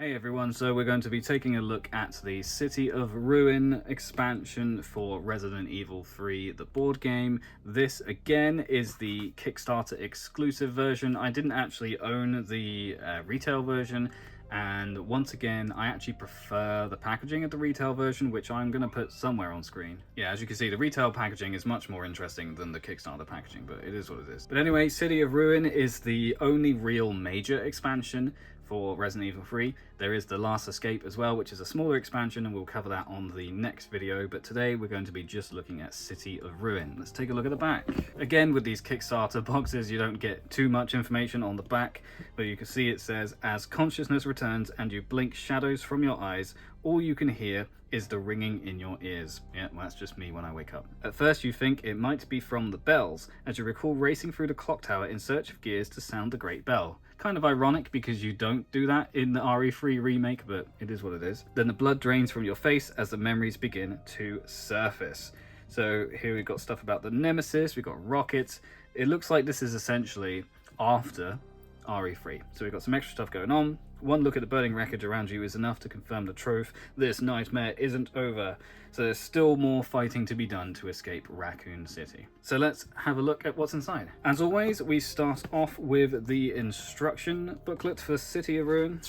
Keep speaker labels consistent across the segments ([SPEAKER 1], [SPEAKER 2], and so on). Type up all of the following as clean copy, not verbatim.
[SPEAKER 1] Hey everyone, so we're going to be taking a look at the City of Ruin expansion for Resident Evil 3, the board game. This again is the Kickstarter exclusive version. I didn't actually own the retail version, and once again I actually prefer the packaging of the retail version, which I'm going to put somewhere on screen. Yeah, as you can see, the retail packaging is much more interesting than the Kickstarter packaging, but it is what it is. But anyway, City of Ruin is the only real major expansion for Resident Evil 3. There is the Last Escape as well, which is a smaller expansion, and we'll cover that on the next video, but today we're going to be just looking at City of Ruin. Let's take a look at the back. Again, with these Kickstarter boxes, you don't get too much information on the back, but you can see it says, as consciousness returns and you blink shadows from your eyes, all you can hear is the ringing in your ears. Yeah, well, that's just me when I wake up. At first you think it might be from the bells, as you recall racing through the clock tower in search of gears to sound the great bell. Kind of ironic because you don't do that in the RE3 remake, but it is what it is. Then the blood drains from your face as the memories begin to surface. So here we've got stuff about the Nemesis, we've got rockets. It looks like this is essentially after RE3. So we've got some extra stuff going on. One look at the burning wreckage around you is enough to confirm the truth. This nightmare isn't over. So there's still more fighting to be done to escape Raccoon City. So let's have a look at what's inside. As always, we start off with the instruction booklet for City of Ruin.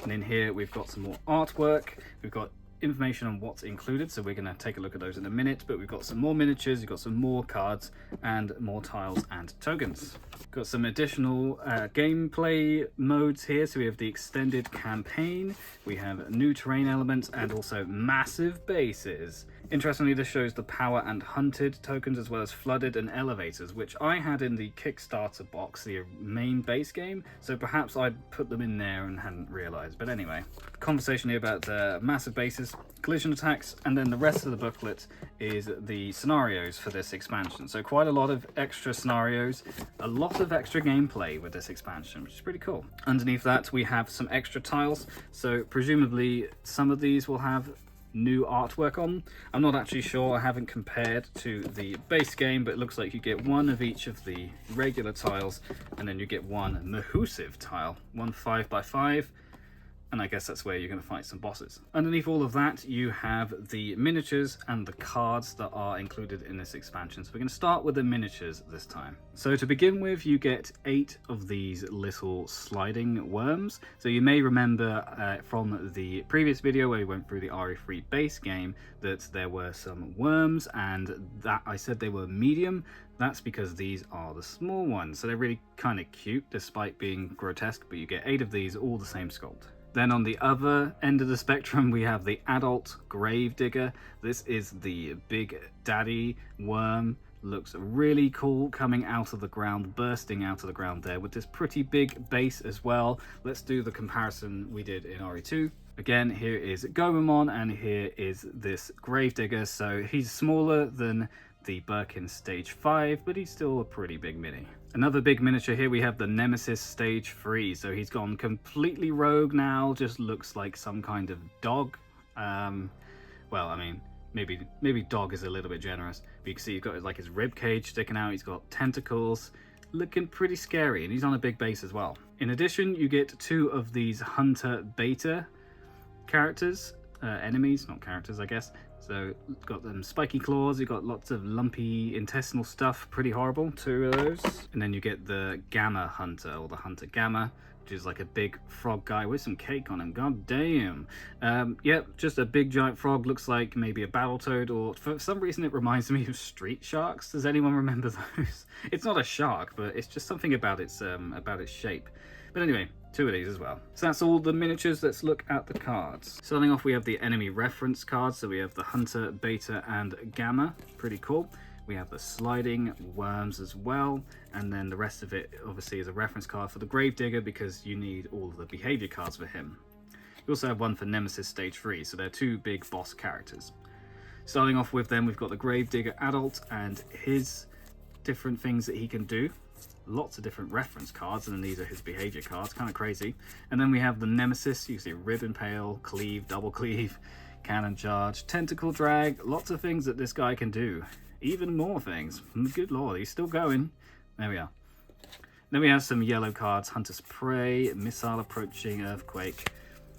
[SPEAKER 1] And in here we've got some more artwork. We've got information on what's included, so we're going to take a look at those in a minute, but we've got some more miniatures, we've got some more cards and more tiles and tokens. Got some additional gameplay modes here, so we have the extended campaign, we have new terrain elements and also massive bases. Interestingly, this shows the power and hunted tokens as well as flooded and elevators, which I had in the Kickstarter box, the main base game, so perhaps I put them in there and hadn't realized. But anyway, conversation here about massive bases, collision attacks, and then the rest of the booklet is the scenarios for this expansion. So quite a lot of extra scenarios, a lot of extra gameplay with this expansion, which is pretty cool. Underneath that we have some extra tiles, so presumably some of these will have new artwork on. I'm not actually sure, I haven't compared to the base game, but it looks like you get one of each of the regular tiles, and then you get one Mahusive tile, one 5x5, and I guess that's where you're going to fight some bosses. Underneath all of that, you have the miniatures and the cards that are included in this expansion. So we're going to start with the miniatures this time. So to begin with, you get 8 of these little sliding worms. So you may remember from the previous video where we went through the RE3 base game that there were some worms, and that I said they were medium. That's because these are the small ones. So they're really kind of cute despite being grotesque, but you get 8 of these, all the same sculpt. Then on the other end of the spectrum, we have the adult Gravedigger. This is the big daddy worm. Looks really cool coming out of the ground, bursting out of the ground there with this pretty big base as well. Let's do the comparison we did in RE2. Again, here is Gomamon and here is this Gravedigger. So he's smaller than the Birkin Stage 5, but he's still a pretty big mini. Another big miniature here, we have the Nemesis Stage 3. So he's gone completely rogue now, just looks like some kind of dog. Well, I mean, maybe dog is a little bit generous. But you can see he's got like his rib cage sticking out, he's got tentacles, looking pretty scary, and he's on a big base as well. In addition, you get 2 of these Hunter Beta characters, enemies, not characters I guess. So got them spiky claws, you've got lots of lumpy intestinal stuff, pretty horrible, 2 of those. And then you get the Gamma Hunter, or the Hunter Gamma, which is like a big frog guy with some cake on him, god damn. Yep, just a big giant frog, looks like maybe a Battletoad, or for some reason it reminds me of Street Sharks. Does anyone remember those? It's not a shark, but it's just something about its shape. But anyway, 2 of these as well. So that's all the miniatures. Let's look at the cards. Starting off, we have the enemy reference cards. So we have the Hunter, Beta, and Gamma. Pretty cool. We have the sliding worms as well. And then the rest of it, obviously, is a reference card for the Gravedigger because you need all of the behavior cards for him. We also have one for Nemesis Stage 3. So they're 2 big boss characters. Starting off with them, we've got the Gravedigger Adult and his different things that he can do. Lots of different reference cards, and then these are his behavior cards, kind of crazy. And then we have the Nemesis. You can see Rib Impale, Cleave, Double Cleave, Cannon Charge, Tentacle Drag, lots of things that this guy can do. Even more things. Good lord, he's still going. There we are. Then we have some yellow cards, Hunter's Prey, Missile Approaching, Earthquake.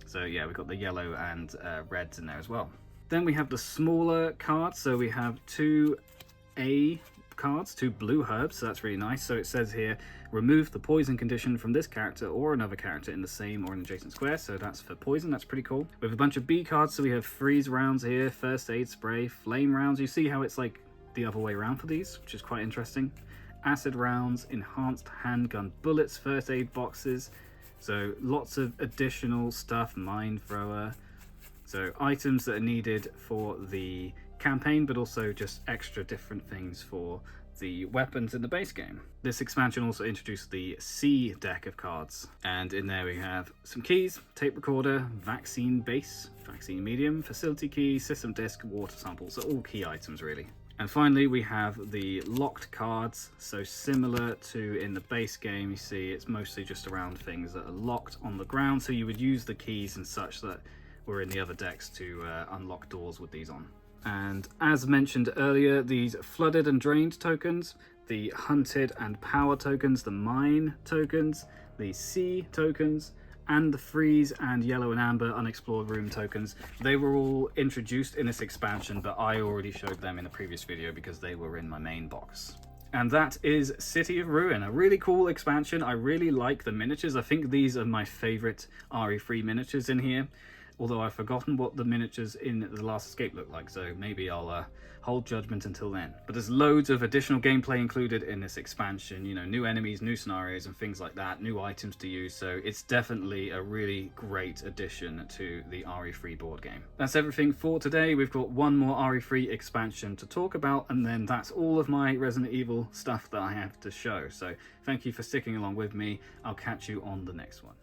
[SPEAKER 1] So yeah, we've got the yellow and reds in there as well. Then we have the smaller cards. So we have 2 A cards, 2 blue herbs, so that's really nice. So it says here, remove the poison condition from this character or another character in the same or an adjacent square. So that's for poison, that's pretty cool. We have a bunch of B cards, so we have freeze rounds here, first aid spray, flame rounds. You see how it's like the other way around for these, which is quite interesting. Acid rounds, enhanced handgun bullets, first aid boxes. So lots of additional stuff, mine thrower. So items that are needed for the campaign, but also just extra different things for the weapons in the base game. This expansion also introduced the C deck of cards, and in there we have some keys, tape recorder, vaccine base, vaccine medium, facility key, system disk, water samples. So all key items really. And finally we have the locked cards. So similar to in the base game, you see it's mostly just around things that are locked on the ground, so you would use the keys and such that were in the other decks to unlock doors with these on. And as mentioned earlier, these flooded and drained tokens, the hunted and power tokens, the mine tokens, the sea tokens, and the freeze and yellow and amber unexplored room tokens, they were all introduced in this expansion, but I already showed them in the previous video because they were in my main box. And that is City of Ruin, a really cool expansion. I really like the miniatures. I think these are my favorite RE3 miniatures in here. Although I've forgotten what the miniatures in The Last Escape look like, so maybe I'll hold judgment until then. But there's loads of additional gameplay included in this expansion, you know, new enemies, new scenarios and things like that, new items to use, so it's definitely a really great addition to the RE3 board game. That's everything for today. We've got one more RE3 expansion to talk about, and then that's all of my Resident Evil stuff that I have to show. So thank you for sticking along with me. I'll catch you on the next one.